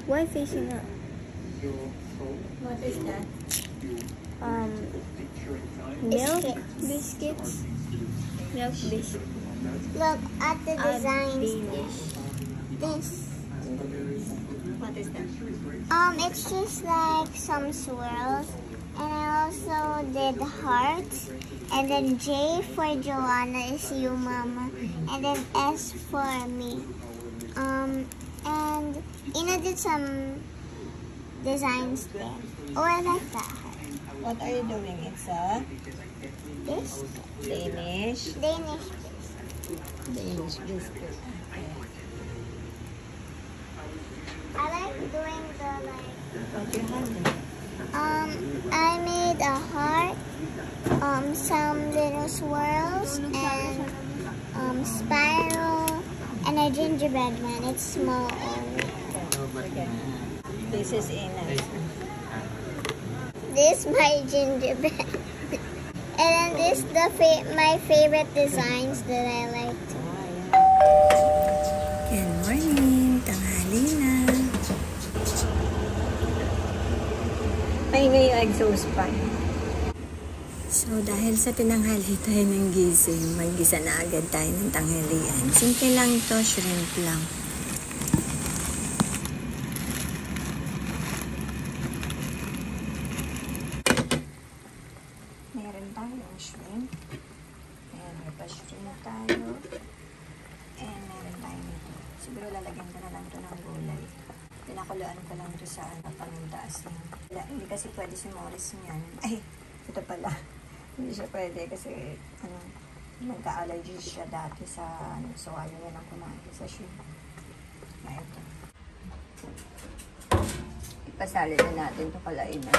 Why facing up? What is that? Milk biscuits. Milk biscuits. Look at the designs. This. What is that? It's just like some swirls. And I also did hearts. And then J for Joanna is you, Mama. And then S for me. And Ina did some designs there. Oh, I like that heart. What are you doing? It's a This? Danish Danish. biscuit. Okay. I like doing the like. What you have there? I made a heart, some little swirls, and spiral, and a gingerbread man. It's small only. Okay. This is Ina. This my gingerbread, and then this my favorite designs that I like. Good morning. Tanghali na. Ay, ngayon exhaust pan. So, dahil sa tinanghali tayo ng gising, mag-gisa na agad tayo ng tanghalian. Simple lang to, shrimp lang. Meron tayong shrimp. Ayan, may pa-shrimp tayo. And meron tayo nito. Siguro lalagyan ko na lang ito ng gulay. Pinakuluan ko lang ito sa panguntaas niya. Hindi kasi pwede si Morris niyan. Ay, ito pala. Hindi siya pwede kasi nagka-allergy siya dati sa so ayaw niya lang kumain sa shrimp. Kaya ito. Ipasali na natin ito kalain na.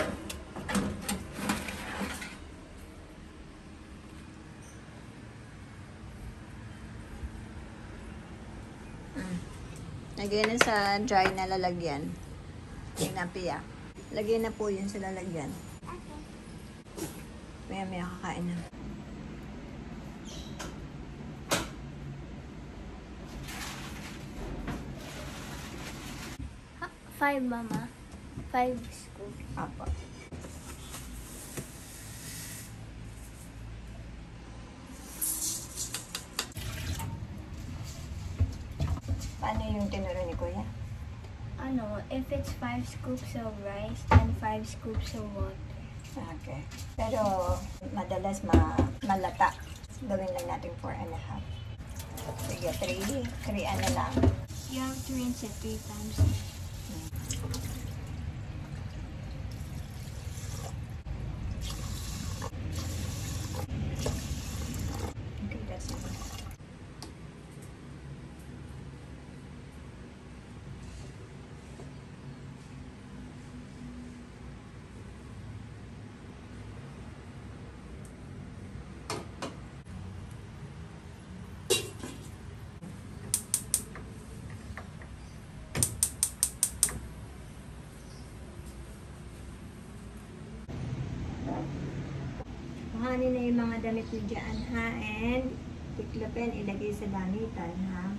Lagyan na sa dry na lalagyan. Tinapia. Lagyan na po yun sa lalagyan. Maya kakain na. 5, Mama. 5 scoops. Apo. Paano yung tinuro ni Kuya? If it's 5 scoops of rice, then 5 scoops of water. Okay. Pero madalas malata. Gawin lang natin 4.5. Sige, 3 ano lang. You have to rinse it 3 times. Okay, that's it. Kuhanin na yung mga damit mo dyan, ha? And tiklopin, ilagay sa damitan, ha?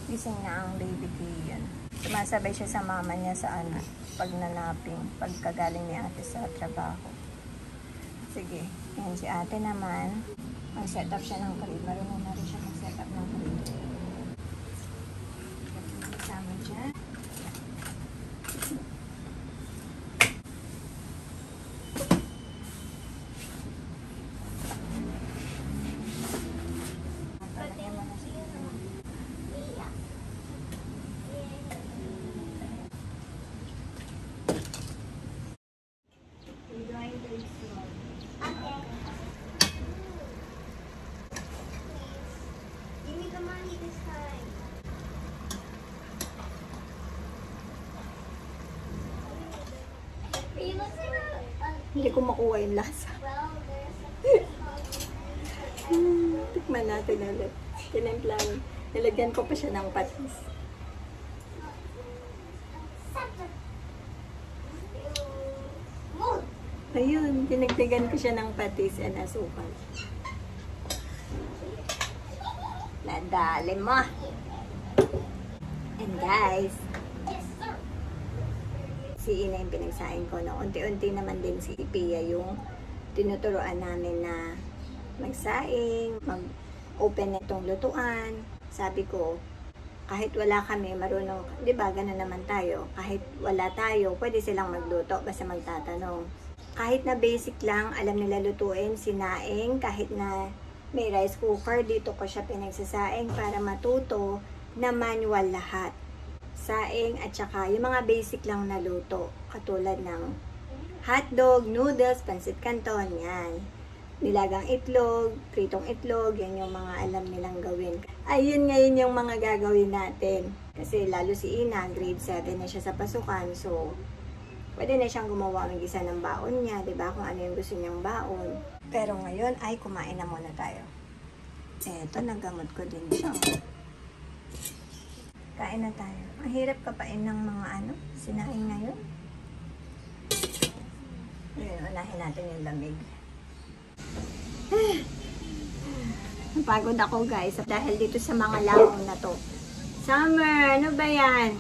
Gising na ang baby Kian. Sumasabay siya sa mama niya sa pag nanaping, pagkagaling ni ate sa trabaho. Sige. Yan si ate naman. Mag-set up siya ng crib. Marunong na rin siya mag-set up ng crib. Kasama dyan. Palagyan mo na siya. Okay. Give me the money this time. You look like a Hindi ko makuha yung lasa. well, there's Tikman natin ulit. Tinimplan. Nilagyan ko pa siya ng patis. Move. Ayun, dinagdagan ko siya ng patis and asukal. Nadali mo. And guys, Yes, sir. si Ina yung pinagsain ko, no? Unti-unti naman din si Pia yung tinuturoan namin na magsaing, mag-open itong lutuan. Sabi ko, kahit wala kami, marunong, di ba, gano'n naman tayo. Kahit wala tayo, pwede silang magluto, basta magtatanong. Kahit na basic lang, alam nila lutuin, sinaing, kahit na may rice cooker, dito ko siya pinagsasaing para matuto na manual lahat. Saing at saka yung mga basic lang na luto, katulad ng hotdog, noodles, pancit canton, yan. Nilagang itlog, pritong itlog, yan yung mga alam nilang gawin. Ayun ngayon yung mga gagawin natin. Kasi lalo si Ina, grade 7 na siya sa pasukan, so pwede na siyang gumawa ng isa ng baon niya, di ba? Kung ano yung gusto niyang baon. Pero ngayon ay kumain na muna tayo. Eto, nagamot ko din siya. Kain na tayo. Ang hirap kapain ng mga sinaing ngayon. Ngayon, unahin natin yung lamig. Napagod ako guys dahil dito sa mga lamang na to. Summer, ano ba yan?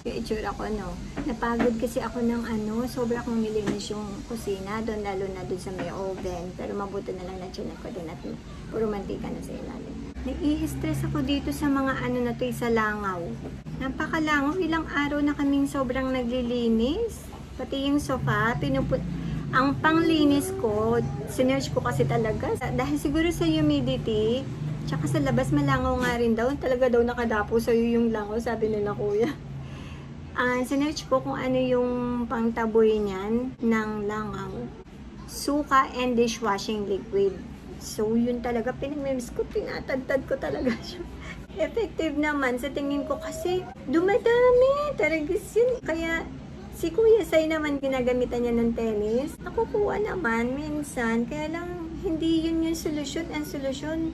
Yung itsura ko, no? Napagod kasi ako ng sobra kong nilinis yung kusina doon, lalo na doon sa may oven. Pero mabuti na lang na-chinek ko din at puro mantika na sa ilalim. Nai-stress ako dito sa mga na to, sa langaw. Napakalangaw, ilang araw na kaming sobrang naglilinis. Pati yung sofa, ang panglinis ko, sinerge ko kasi talaga. Dahil siguro sa humidity, tsaka sa labas malangaw nga rin daw. Talaga daw nakadapo sa'yo yung langaw, sabi nila kuya. Sinerge ko kung ano yung pangtaboy niyan ng langaw. Suka and dishwashing liquid. So yun talaga, pinag-miss ko, tinatagtad ko talaga siya. Effective naman sa tingin ko kasi dumadami. Talaga yun. Kaya si Kuya Sai naman ginagamitan niya ng tennis. Nakukuha naman minsan. Kaya lang hindi yun yung solusyon. Ang solusyon,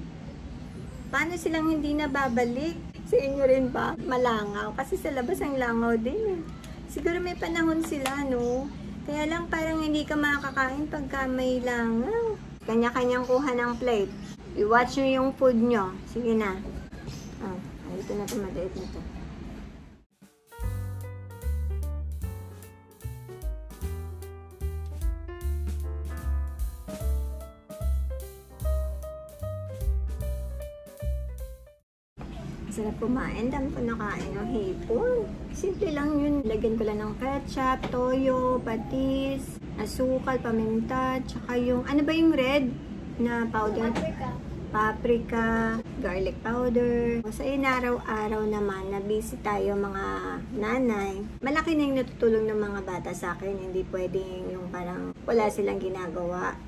paano silang hindi nababalik? Sa inyo rin ba? Malangaw. Kasi sa labas ang langaw din. Siguro may panahon sila, no? Kaya lang parang hindi ka makakain pagka may langaw. Kanya-kanyang kuha ng plate. I-watch nyo yung food nyo. Sige na. Ito na ito, maliit na ito. Sarap kumain. Dami ko nakain ng hipon. Simple lang yun. Lagyan ko lang ng ketchup, toyo, patis, asukal, paminta, tsaka yung, ano ba yung red na powder? Paprika, garlic powder. Sa inaraw-araw naman, na busy tayo mga nanay. Malaki na yung natutulong ng mga bata sa akin. Hindi pwedeng yung parang wala silang ginagawa.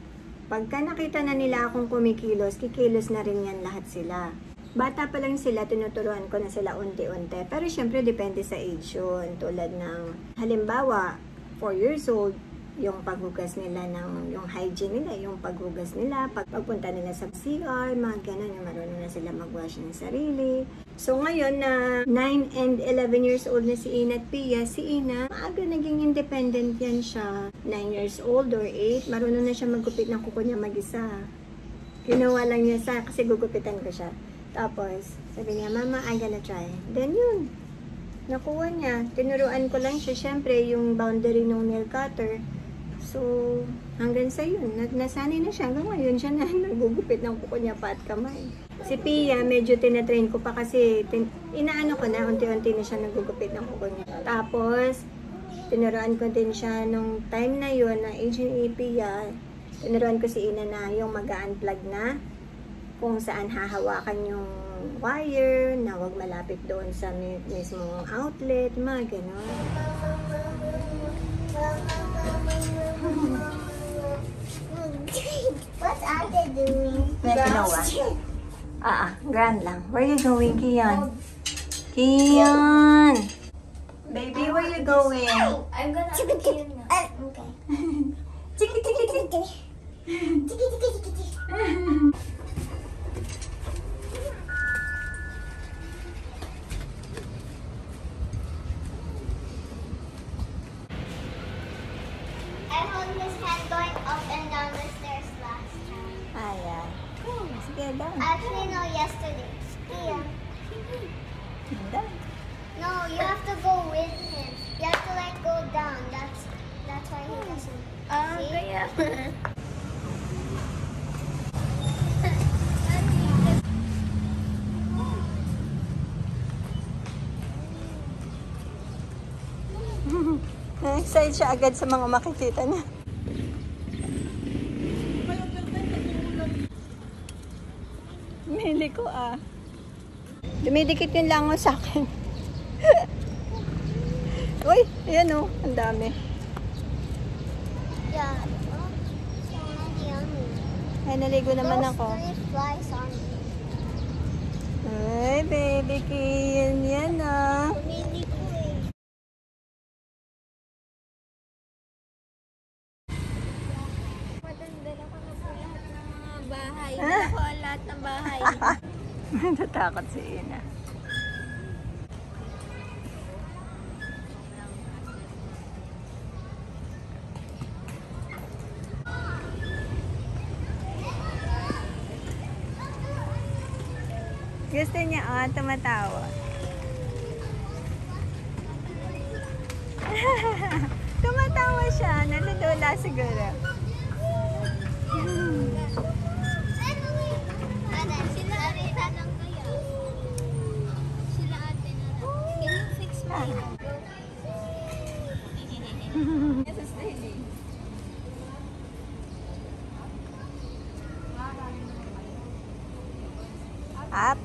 Pagka nakita na nila akong kumikilos, kikilos na rin yan lahat sila. Bata pa lang sila, tinuturuan ko na sila unti-unti. Pero syempre, depende sa age yun. Tulad ng, halimbawa, 4 years old, yung paghugas nila yung hygiene nila, yung paghugas nila, pagpunta nila sa CR, mga ganun, yung marunong na sila mag-wash ng sarili. So ngayon na 9 and 11 years old na si Ina at Pia, si Ina, maaga naging independent yan siya. 9 years old or 8, marunong na siya maggupit ng kuko niya mag-isa. Ginawa lang niya kasi gugupitan ko siya. Tapos, sabi niya, Mama, I'm gonna try. Then yun, nakuha niya. Tinuruan ko lang siya, syempre, yung boundary ng nail cutter. So, Hanggang sa yun, nasanay na siya. Hanggang ngayon siya na nagugupit ng kuko niya pa at kamay. Si Pia, medyo tinatrain ko pa kasi inaano ko na, unti-unti na siya nagugupit ng kuko niya. Tapos, tinuruan ko din siya nung time na yun, na age ni Pia, tinuruan ko si Ina na yung mag-unplug na, kung saan hahawakan yung wire, na wag malapit doon sa mismong outlet, mga gano'n. What are they doing? Grand lang. Where you going, Kian? Kian! Baby, where you going? I'm gonna okay. Tiki, tiki, tiki. I held his hand going up and down the stairs last time. Ayan. Oh, sige, done. Actually, no, yesterday. Yeah. Done. No, you have to go with him. You have to like go down. That's why he doesn't. See? Kaya. Na-excite siya agad sa mga makikita niya. Mili ko dumidikit yung langaw sa akin. Uy, ayan o, ang dami. Yeah. Oh, so yummy. Ay, naligo naman Those ako. 3 flies on me. Ay, baby Kian, yan Hindi ko eh. Madandala ko na po lahat ng mga bahay. Dala ko ang lahat ng bahay. Natatakot si Ina. Gusto niya, tumatawa. Tumatawa siya, naludula siguro. Sila ate lang kaya. Sila ate na lang. Can you fix my Up.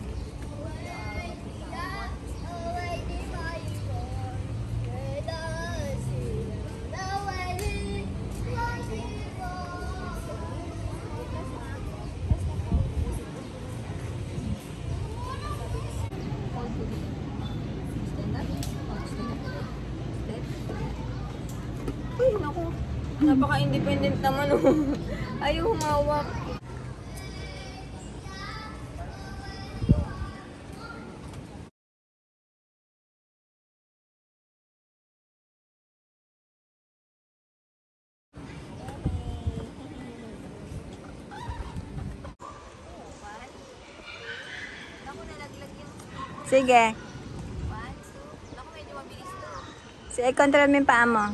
Uy, naku. Napaka-independent naman. Ayaw humawak. Sige. Sige, control mo yung paa mo.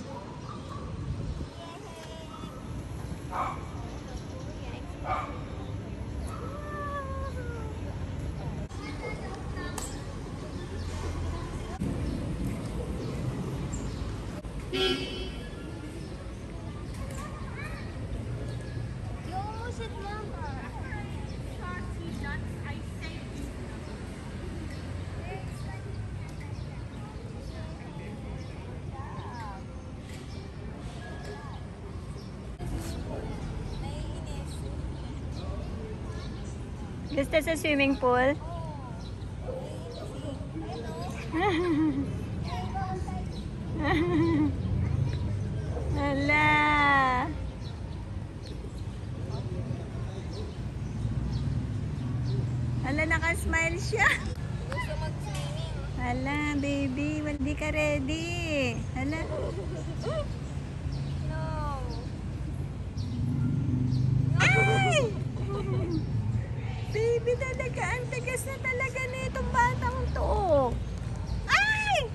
Gusto sa swimming pool? Hala. Hala, naka-smile siya. Gusto mag-swimming. Hala, baby, hindi ka ready. Hala. No. Ay! Baby, talaga, ang tigas na talaga nitong batang to. Ay!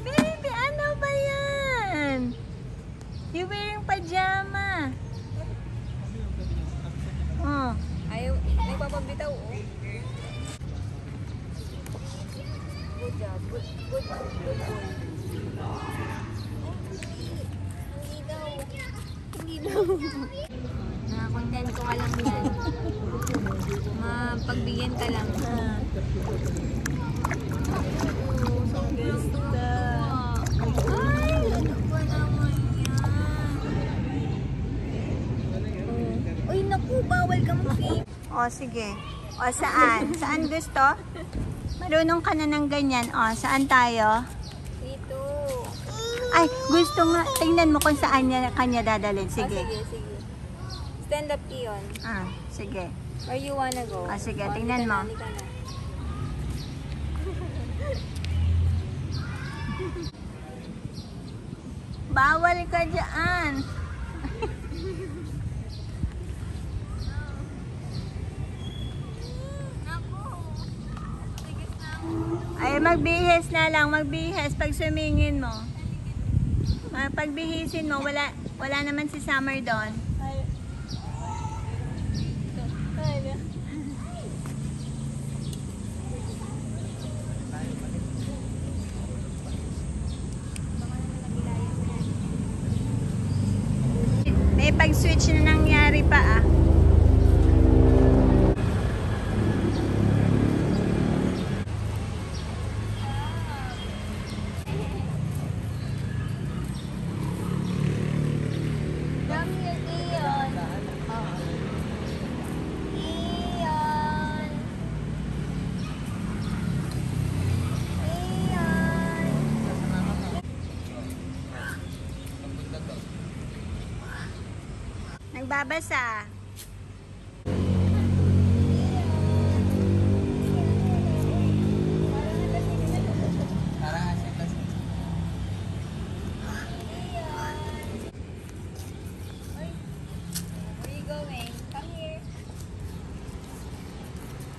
Baby, ano ba yan? You wearing pajamas. Hindi daw. Na-content ko ka lang yan. Mapagbigyan ka lang. Ay, ano ba naman yan? Uy, naku, bawal kang mag-keep. O, sige. O, saan? Saan gusto? Marunong ka na ng ganyan. O, saan tayo? Dito. Ay, gusto nga. Tingnan mo kung saan niya, kanya dadalhin. Sige. Sige, sige. Stand up yun. Sige. Where you wanna go? Sige, O, tingnan halika mo. na, halika na. Bawal ka dyan. Ay, magbihis na lang. Magbihis pag sumingin mo. Pagbihisin mo, wala naman si Summer doon. May pag-switch na nangyari pa ah. Nagbabasa.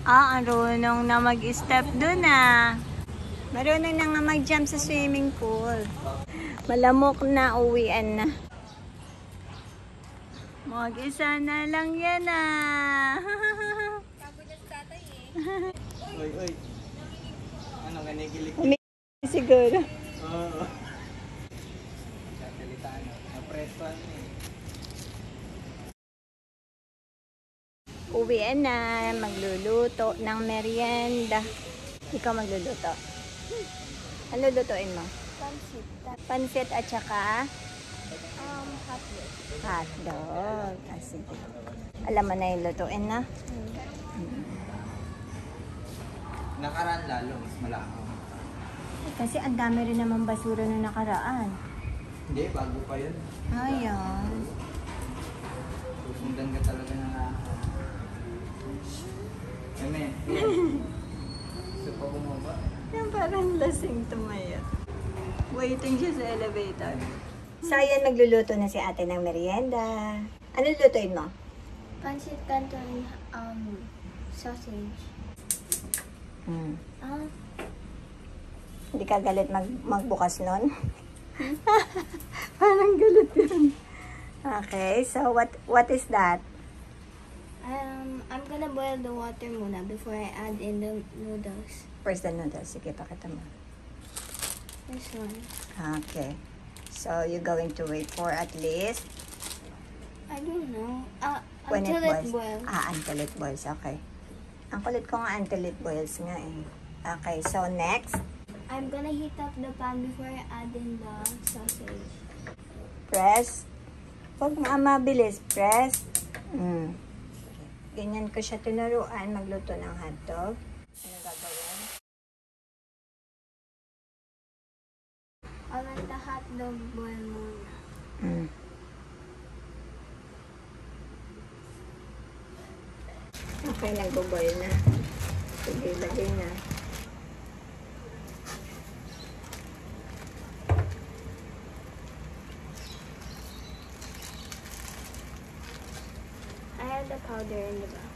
Ang marunong na mag-step dun ah. Marunong na nga mag-jump sa swimming pool. Malamok na, uwian na. Mag-isa na lang yan ah. Pagod na si tatay eh. Oy. Ano, ganigilig? Siguro. Oo. Sasalita na. Napresuan na eh. Uwian na, magluluto ng merienda. Ikaw magluluto. Ano lutuin mo? Pansit. Pansit at saka Hotdog. hotdog. Sige. Alam mo na yung lutuin na? Nakaraan lalo, mas malakaw. Kasi ang dami rin naman basura na nakaraan. Hindi, bago pa yun. Ayan. Susundan ka talaga ng Amen. Gusto pa bumaba. Yung parang lasing tumayo. Waiting siya sa elevator. So, ayan, magluluto na si ate ng merienda. Ano lutuin mo? Pansit canton sausage. Hindi ka galit magbukas nun? Parang galit yun. Okay, so what is that? I'm gonna boil the water muna before I add in the noodles. First the noodles. Sige, pakita mo. This one. Okay. So, you're going to wait for at least I don't know. when Until it it boils. boils. Until it boils. Okay. Ang kulit ko nga until it boils nga eh. Okay, so next. I'm gonna heat up the pan before I add in the sausage. Press. Huwag nga mabilis. Press. Ganyan ko siya tinuruan magluto ng hotdog. Ano gagawin? I want the hotdog boil muna. Okay, nagbo-boil na. Sige, lagay na. I have the powder in the box.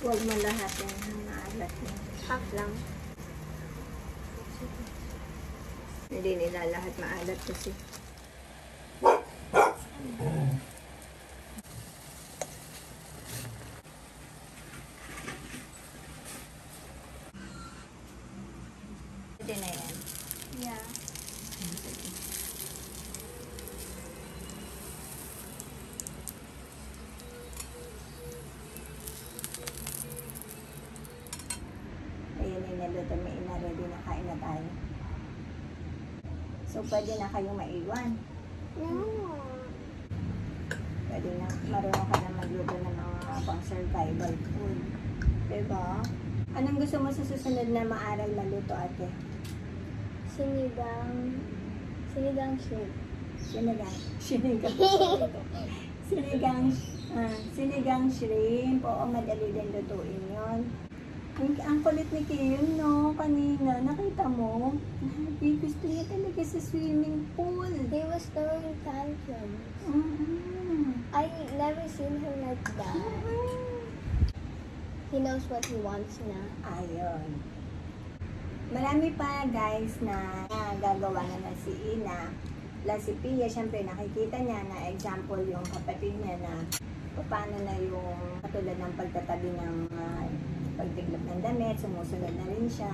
Huwag mo lahat yung maalat mo. Half lang. Hindi nila lahat maalat kasi. konti na yan. Yeah. Ayan yung naluto, may ina-ready na kain na tayo. So, pwede na kayong maiwan. No. Pwede na, marunong ka na magluto ng mga pang-survival food. Diba? Anong gusto mo sa susunod na maaral maluto, ate? Sinigang shrimp. Sinigang shrimp. Oo, madali din lutuin yun. Ang kulit ni Kiyon, no? Kanina, nakita mo? Gusto niya talaga sa swimming pool. He was throwing tantrums. I never seen him like that. He knows what he wants na. Ayun. Marami pa, guys, na gagawa na si Ina. Plus si Pia, syempre nakikita niya na example yung kapatid niya na paano na yung katulad ng pagtatabi ng pagtiglap ng damit, sumusunod na rin siya.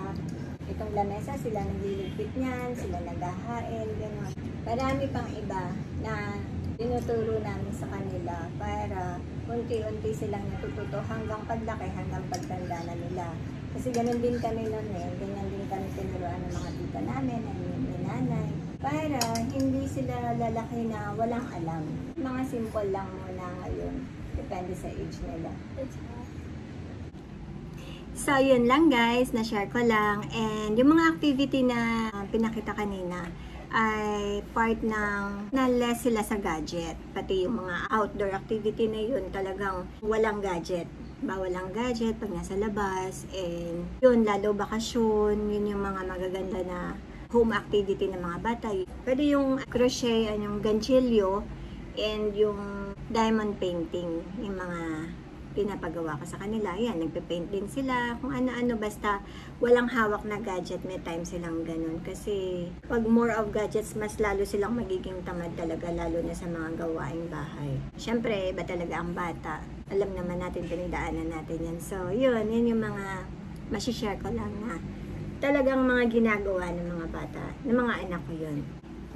Itong lamesa, sila nagliligpit niyan, sila naghahain, gano'n. Marami pang iba na tinuturo namin sa kanila para unti-unti silang natututo hanggang paglaki, hanggang pagtanda na nila. Kasi gano'n din kami noon ganyan din kami tinuruan ng mga tita namin, ni nanay, para hindi sila lalaki na walang alam. Mga simple lang muna ngayon, depende sa age nila. So, yun lang guys, na-share ko lang. And yung mga activity na pinakita kanina ay part ng na-less sila sa gadget. Pati yung mga outdoor activity na yun, talagang walang gadget. Walang gadget pag nasa labas. And yun, lalo bakasyon, yun yung mga magaganda na home activity ng mga bata. Pwede yung crochet, yung ganchilyo, and yung diamond painting, yung mga pinapagawa ko sa kanila. Yan, nagpe-paint din sila. Kung ano-ano, basta walang hawak na gadget, may time silang ganun. Kasi pag more of gadgets, mas lalo silang magiging tamad talaga, lalo na sa mga gawaing bahay. Siyempre, iba talaga ang bata. Alam naman natin, pinagdaanan natin yan. So, yun yung mga masishare ko lang na talagang mga ginagawa ng mga bata, ng mga anak ko yun.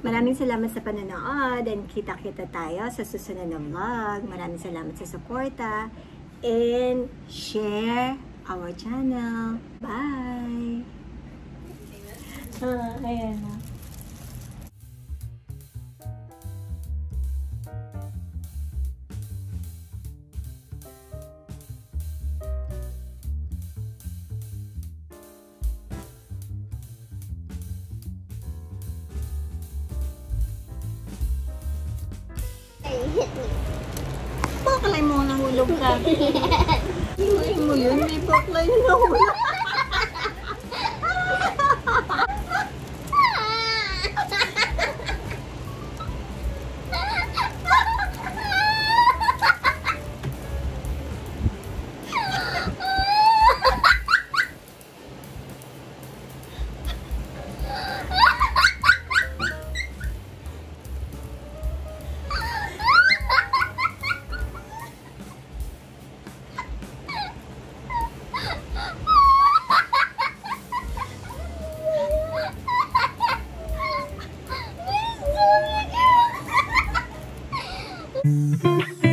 Maraming salamat sa panonood, and kita-kita tayo sa susunod na vlog. Maraming salamat sa suporta. And share our channel. Bye! Ayan na. Paklay mo nahulog ka. Inuin mo yun, may paklay na nahulog. Thank you.